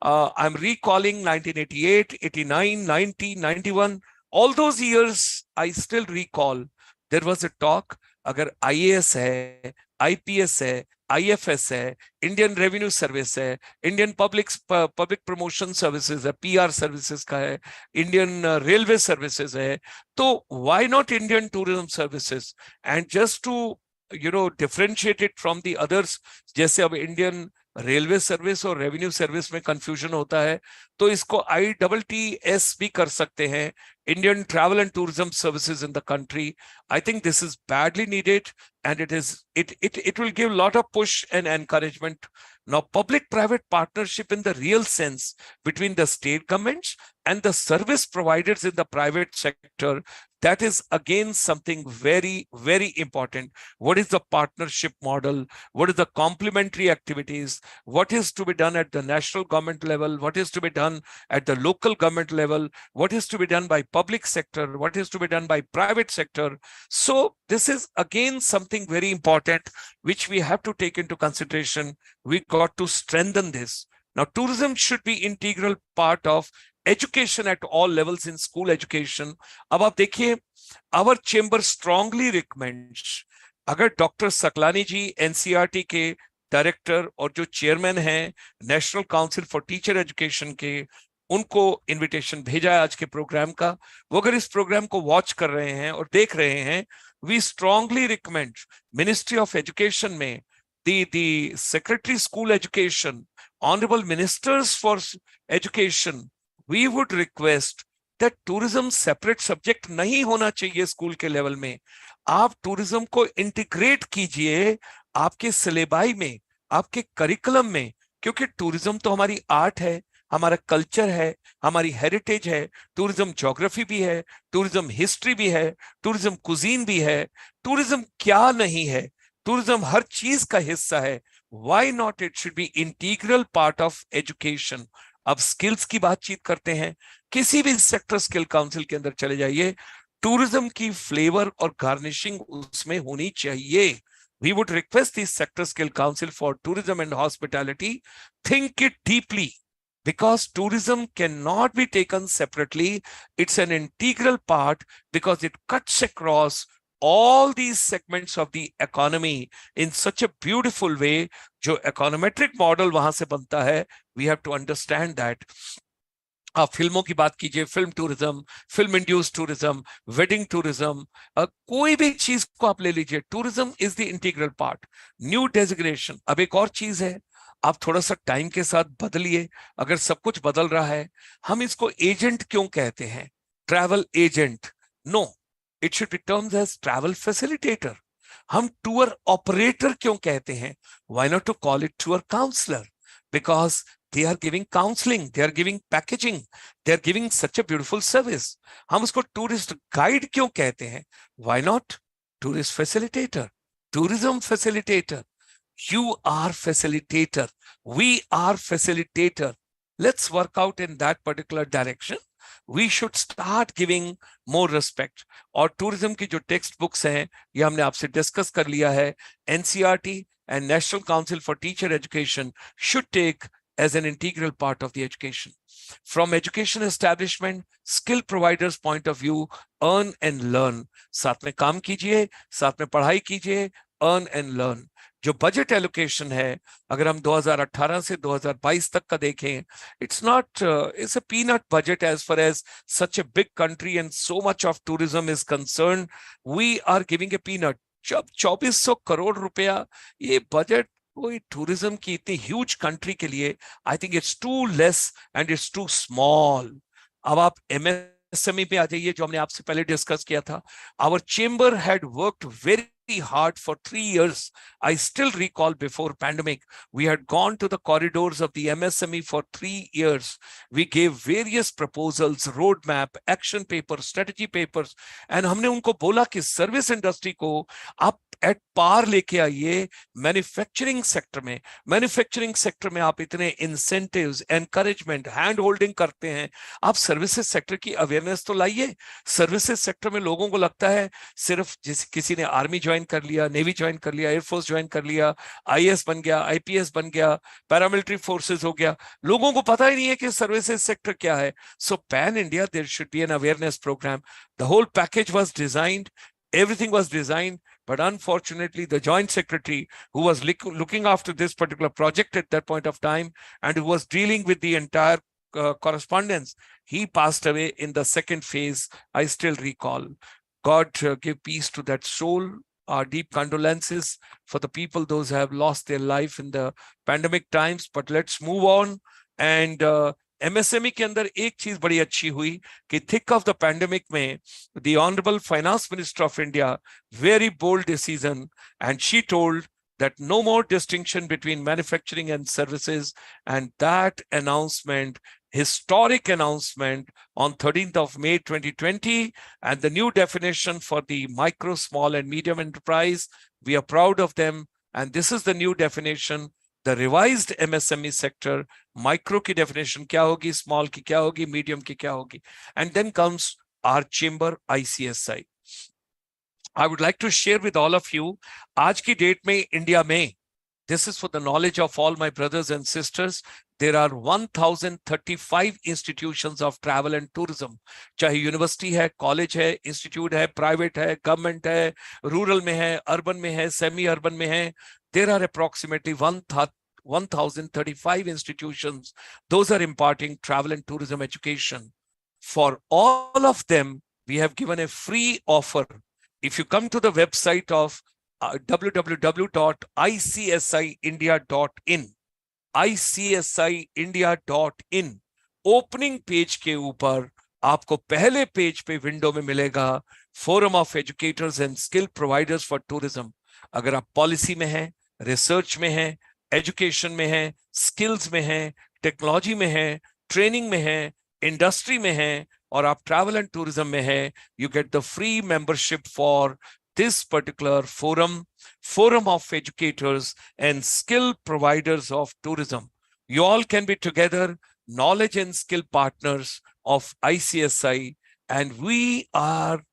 I'm recalling 1988, 89, 90, 91, all those years I still recall. There was a talk, अगर IAS है, IPS है, IFS है, इंडियन रेवेन्यू सर्विस है, Indian public promotion services है, PR services का है, Indian railway services है, तो why not Indian tourism services? And just to differentiate it from the others, जैसे अब इंडियन रेलवे सर्विस और रेवेन्यू सर्विस में कंफ्यूजन होता है, तो इसको ITTS भी कर सकते हैं, Indian Travel and Tourism Services in the country. I think this is badly needed, and it will give a lot of push and encouragement. Now, public-private partnership in the real sense between the state governments and the service providers in the private sector, that is again something very, very important. What is the partnership model? What is the complementary activities? What is to be done at the national government level? What is to be done at the local government level? What is to be done by public sector? What is to be done by private sector? So this is again something very important, which we have to take into consideration. We got to strengthen this. Now, tourism should be integral part of education at all levels in school education. अब आप देखिए, our chamber strongly recommends, अगर doctor Saklani जी NCERT के director और जो chairman हैं national council for teacher education के, उनको इनविटेशन भेजा है आज के प्रोग्राम का, वो अगर इस प्रोग्राम को वॉच कर रहे हैं और देख रहे हैं, we strongly recommend ministry of education में the Secretary School Education, Honorable Ministers for Education, we would request that tourism separate subject नहीं होना चाहिए स्कूल के लेवल में। आप टूरिज्म को इंटीग्रेट कीजिए आपके सिलेबाई में, आपके करिकुलम में, क्योंकि टूरिज्म तो हमारी आर्ट है, हमारा कल्चर है, हमारी हेरिटेज है। टूरिज्म ज्योग्राफी भी है, टूरिज्म हिस्ट्री भी है, टूरिज्म कुजीन भी है। टूरिज्म क्या नहीं है, टूरिज्म हर चीज का हिस्सा है। Why not, it should B integral part of education. अब स्किल्स की बातचीत करते हैं, किसी भी सेक्टर स्किल काउंसिल के अंदर चले जाइए, टूरिज्म की फ्लेवर और गार्निशिंग उसमें होनी चाहिए। We would request the sector skill council for tourism and hospitality, think it deeply, because tourism cannot be taken separately. It's an integral part because it cuts across all these segments of the economy in such a beautiful way. जो econometric model वहां से बनता है, we have to understand that. आप फिल्मों की बात कीजिए, film tourism, film induced tourism, wedding tourism, कोई भी चीज को आप ले लीजिए, tourism is the integral part. New designation, अब एक और चीज है, आप थोड़ा सा टाइम के साथ बदलिए। अगर सब कुछ बदल रहा है, हम इसको एजेंट क्यों कहते हैं? Travel agent, no, it should be termed as travel facilitator. हम टूर ऑपरेटर क्यों कहते हैं? Why not to call it tour counsellor? Because they are giving counseling, they are giving packaging, they are giving such a beautiful service. हम उसको tourist guide क्यों कहते हैं? Why not tourist facilitator, tourism facilitator? You are facilitator, we are facilitator. Let's work out in that particular direction. We should start giving more respect. और tourism की जो text books हैं, ये हमने आपसे डिस्कस कर लिया है। NCERT and National Council for Teacher Education should take as an integral part of the education. From education establishment, skill providers point of view, earn and learn. साथ में काम कीजिए, साथ में पढ़ाई कीजिए, earn and learn. जो बजट एलोकेशन है, अगर हम 2018 से 2022 तक का देखें, it's not, it's a peanut budget as far as such a big country and so much of tourism is concerned. We are giving a peanut. जब 2400 करोड़ रुपया ये बजट कोई टूरिज्म की इतनी ह्यूज कंट्री के लिए, I think it's too less and it's too small. अब आप एमएसएमई पे आ जाइए, जो हमने आपसे पहले डिस्कस किया था। Our chamber had worked very hard for 3 years. I still recall before pandemic, we had gone to the corridors of the MSME for 3 years. We gave various proposals, roadmap, action papers, strategy papers, and हमने उनको बोला कि service industry को आप at par लेके आइए manufacturing sector में। Manufacturing sector में आप इतने इंसेंटिव्स, एनकरेजमेंट, हैंड होल्डिंग करते हैं, आप सर्विसेज सेक्टर की अवेयरनेस तो लाइए। सर्विसेज सेक्टर में लोगों को लगता है सिर्फ किसी ने आर्मी ज्वाइन कर लिया, नेवी ज्वाइन कर लिया, एयरफोर्स ज्वाइन कर लिया, आईएएस बन गया, आईपीएस बन गया, पैरामिलिट्री फोर्सेस हो गया, लोगों को पता ही नहीं है कि सर्विसेज सेक्टर क्या है। So pan India there should be an awareness programme. The whole package was designed, everything was designed, but unfortunately the joint secretary who was looking after this particular project at that point of time and who was dealing with the entire correspondence, he passed away in the second phase. I still recall. God give peace to that soul. Our deep condolences for the people, those who have lost their life in the pandemic times. But let's move on. And MSME के अंदर एक चीज बड़ी अच्छी हुई कि thick of the pandemic में the honourable finance minister of India, very bold decision, and she told that no more distinction between manufacturing and services, and that announcement, historic announcement on 13th of May 2020, and the new definition for the micro, small and medium enterprise, we are proud of them, and this is the new definition. The revised MSME sector, micro की definition क्या होगी, small की क्या होगी, medium की क्या होगी, and then comes our chamber ICSI. I would like to share with all of you, आज की डेट में इंडिया में, this is for the knowledge of all my brothers and sisters, there are 1035 institutions of travel and tourism. चाहे university है, college है, institute है, private है, government है, रूरल में है, अर्बन में है, सेमी अर्बन में है. There are approximately 1035 institutions. Those are imparting travel and tourism education. For all of them, we have given a free offer. If you come to the website of www.icsiindia.in, icsiindia.in, opening page के ऊपर आपको पहले page पे window में मिलेगा forum of educators and skill providers for tourism. अगर आप policy में हैं, रिसर्च में हैं, एजुकेशन में हैं, स्किल्स में हैं, टेक्नोलॉजी में हैं, ट्रेनिंग में हैं, इंडस्ट्री में हैं और आप ट्रैवल एंड टूरिज्म में हैं, you get the free membership for this particular forum of educators and skill providers of tourism. You all can be together, knowledge and skill partners of ICSI, and we are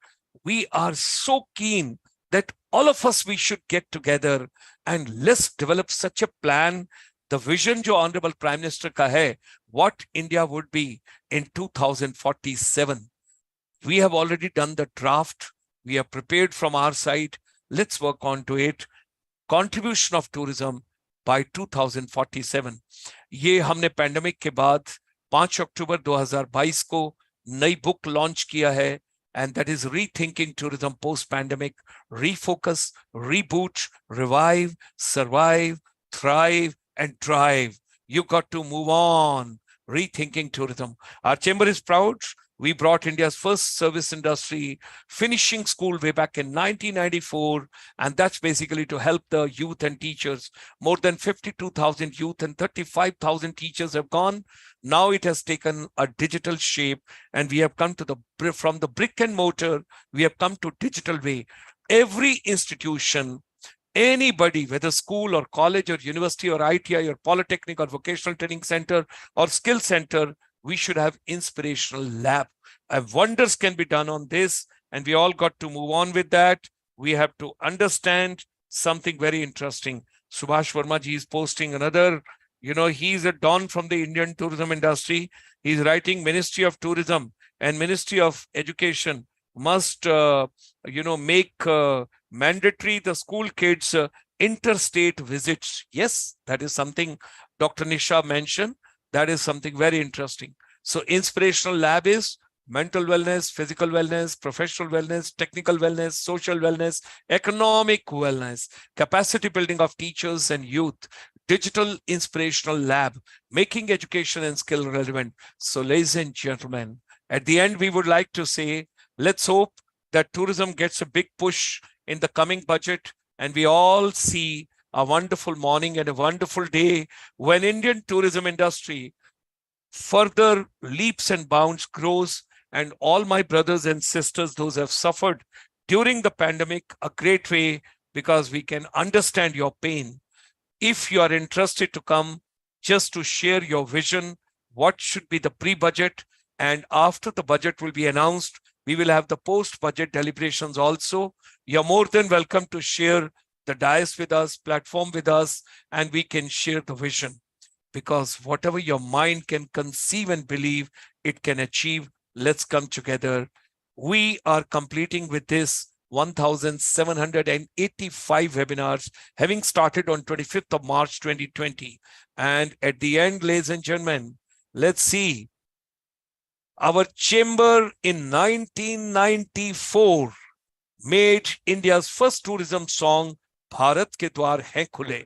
so keen that all of us, we should get together and let's develop such a plan. The vision जो Honorable Prime Minister का है, what India would be in 2047. We have already done the draft. We are prepared from our side. Let's work on to it. Contribution of tourism by 2047. ये हमने pandemic के बाद 5 अक्टूबर 2022 को नई book launch किया है, and that is Rethinking Tourism Post-Pandemic, Refocus, Reboot, Revive, Survive, Thrive, and Drive. You got to move on. Rethinking tourism. Our chamber is proud. We brought India's first service industry finishing school way back in 1994. And that's basically to help the youth and teachers. More than 52,000 youth and 35,000 teachers have gone. Now it has taken a digital shape, and we have come to from the brick and mortar, we have come to digital way. Every institution, anybody, whether school or college or university or ITI or polytechnic or vocational training center or skill center, we should have inspirational lab. Wonders can be done on this, and we all got to move on with that. We have to understand something very interesting. Subhash Verma ji is posting another, he's a don from the Indian tourism industry. He's writing Ministry of Tourism and Ministry of Education must, make mandatory the school kids interstate visits. Yes, that is something Dr. Nisha mentioned. That is something very interesting. So inspirational lab is mental wellness, physical wellness, professional wellness, technical wellness, social wellness, economic wellness, capacity building of teachers and youth, digital inspirational lab, making education and skill relevant. So ladies and gentlemen, at the end, we would like to say, let's hope that tourism gets a big push in the coming budget, and we all see a wonderful morning and a wonderful day when Indian tourism industry further leaps and bounds grows. And all my brothers and sisters, those who have suffered during the pandemic, a great way, because we can understand your pain. If you are interested to come just to share your vision, what should be the pre-budget, and after the budget will be announced, we will have the post-budget deliberations also. You're more than welcome to share the dais with us, platform with us, and we can share the vision. Because whatever your mind can conceive and believe, it can achieve. Let's come together. We are completing with this 1,785 webinars, having started on 25th of March 2020. And at the end, ladies and gentlemen, let's see. Our chamber in 1994 made India's first tourism song, Bharat ke Dwar Hain Khule.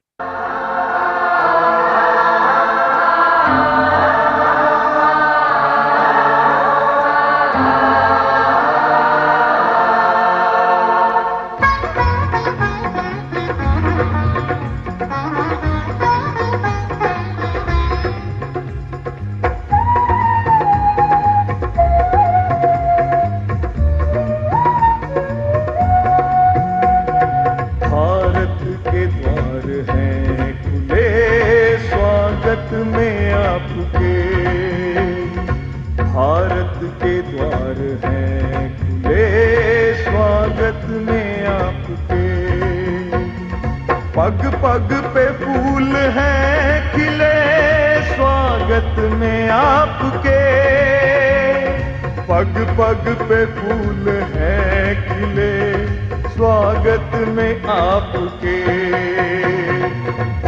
पग पग पे फूल हैं खिले स्वागत में आपके, पग पग पे फूल हैं खिले स्वागत में आपके।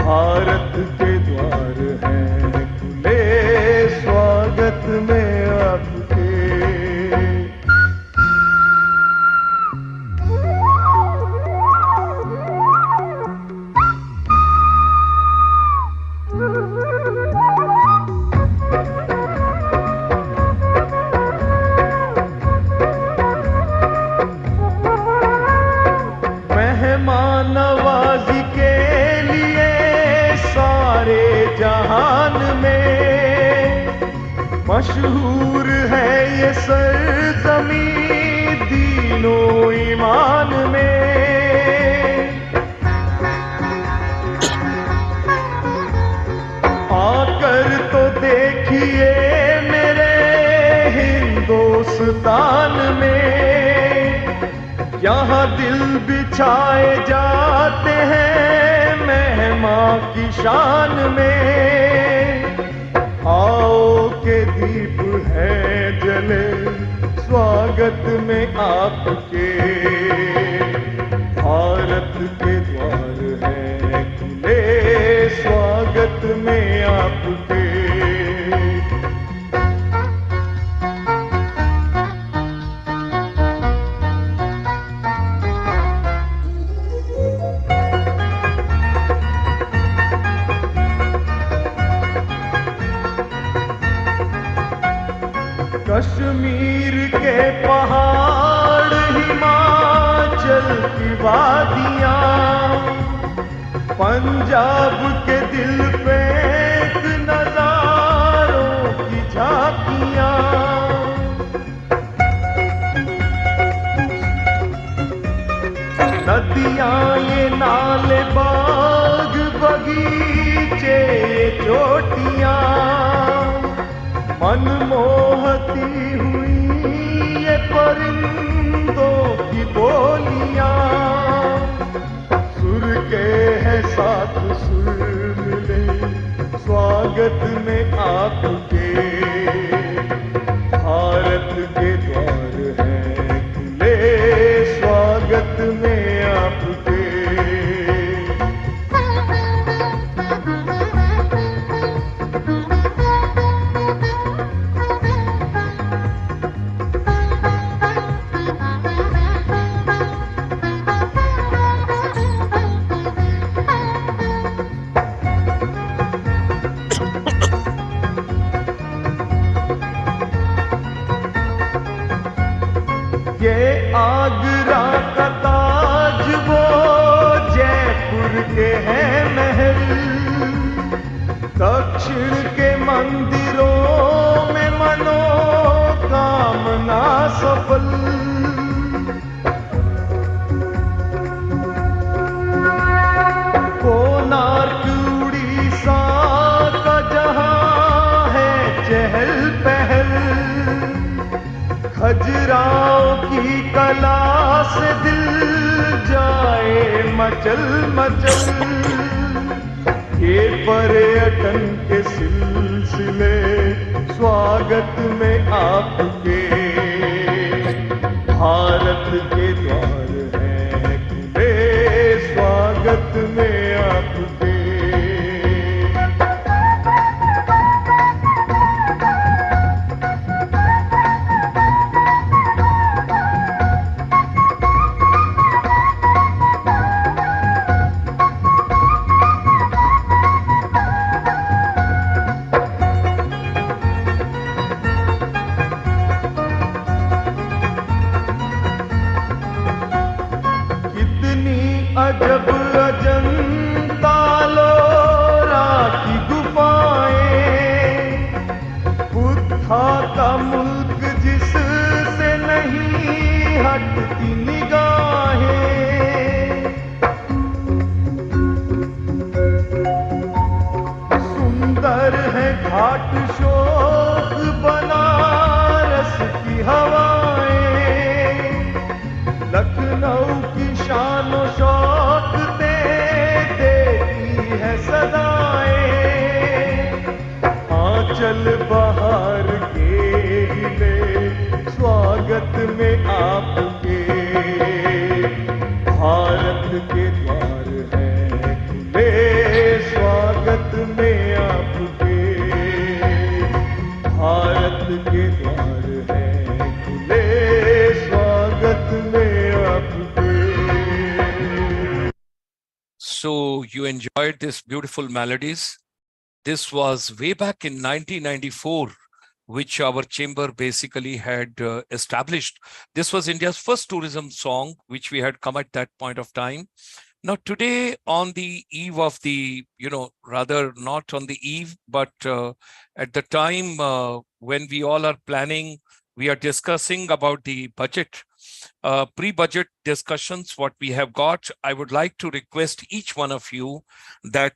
भारत के द्वार हैं खुले स्वागत में आपके। मशहूर है ये सरजमी दीनो ईमान में। आकर तो देखिए मेरे हिंदुस्तान में, यहाँ दिल बिछाए जाते हैं मेहमां की शान में। आओ के दीप है जले स्वागत में आपके, भारत के द्वार है खुले स्वागत में आपके। कश्मीर के पहाड़, हिमाचल की वादियाँ, पंजाब के दिल पे एक नजारों की झांकियाँ। नदियाँ ये नाले बाग बगीचे चोटियाँ, मनमोहती हुई ये परिंदों की बोलियां। सुर के है साथ सुर मिले स्वागत में आपके, भारत के द्वार है खुले स्वागत में आपके। ये आगरा का ताज वो जयपुर के हैं महल, दक्षिण के मंदिरों में मनोकामना सफल। कोणार्क उड़ीसा का जहां है चहल पहल, खजुराहो की कला से दिल जाए मचल मचल। ये पर्यटन के सिलसिले स्वागत में आपके, भारत के द्वार है खुले स्वागत में आपके। अजब अजंता लोरा की गुफाएं, बुद्धा का मुल्क जिससे नहीं हटती निगाहें। सुंदर है घाट शोक बनारस की हवाएं, लखनऊ की शानो शौक देती है सदाएं। आंचल बहार के हिले स्वागत में आपके, भारत के द्वार है खुले स्वागत में आपके, भारत के द्वार है खुले स्वागत में आपके। So you enjoyed this beautiful melodies. This was way back in 1994, which our chamber basically had established. This was India's first tourism song, which we had come at that point of time. Now, today, on the eve of the, rather not on the eve, but at the time when we all are planning, we are discussing about the budget, pre-budget discussions, what we have got. I would like to request each one of you that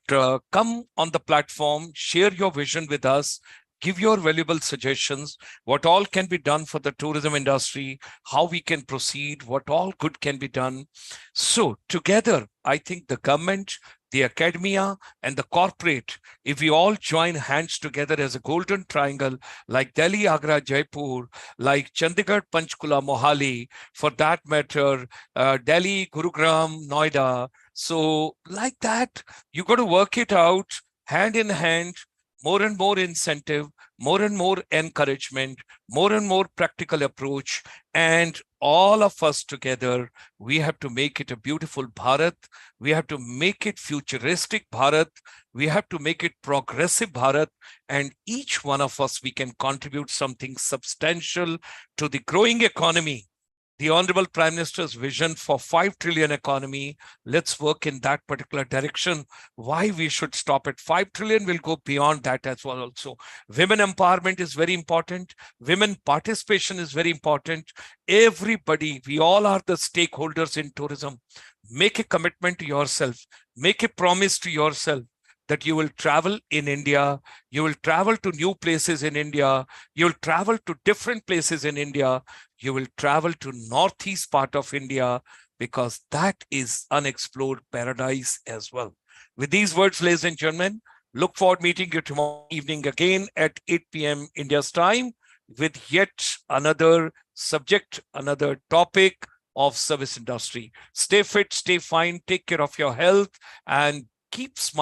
come on the platform, share your vision with us, give your valuable suggestions, what all can be done for the tourism industry, how we can proceed, what all good can be done. So together, I think the government, the academia, and the corporate, if we all join hands together as a golden triangle, like Delhi, Agra, Jaipur, like Chandigarh, Panchkula, Mohali, for that matter, Delhi, Gurugram, Noida. So like that, you got to work it out hand in hand, more and more incentive, more and more encouragement, more and more practical approach, and all of us together, we have to make it a beautiful Bharat. We have to make it futuristic Bharat. We have to make it progressive Bharat. And each one of us, we can contribute something substantial to the growing economy. The Honorable Prime Minister's vision for 5 trillion economy, let's work in that particular direction. Why we should stop at 5 trillion, we'll go beyond that as well also. Women empowerment is very important. Women participation is very important. Everybody, we all are the stakeholders in tourism. Make a commitment to yourself. Make a promise to yourself that you will travel in India, you will travel to new places in India, you will travel to different places in India, you will travel to northeast part of India, because that is unexplored paradise as well. With these words, ladies and gentlemen, look forward meeting you tomorrow evening again at 8 p.m. India's time with yet another subject, another topic of service industry. Stay fit, stay fine, take care of your health, and keep smiling.